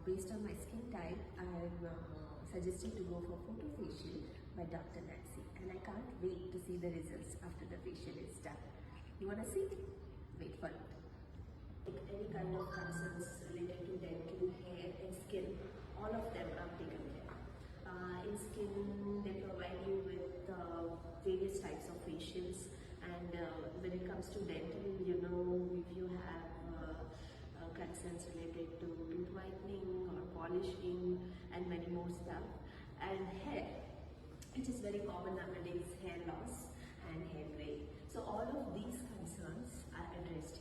based on my skin type, I'm suggested to go for photo facial by Dr. Nancy, and I can't wait to see the results after the facial is done. You wanna see? Wait for it. Any kind of concerns related to dental, hair and skin, all of them are taken care. In skin, they provide you with various types of facials, and when it comes to dental, you know, if you have concerns related to tooth whitening or polishing and many more stuff. And hair, which is very common nowadays, hair loss and hair grey. So all of these concerns are addressed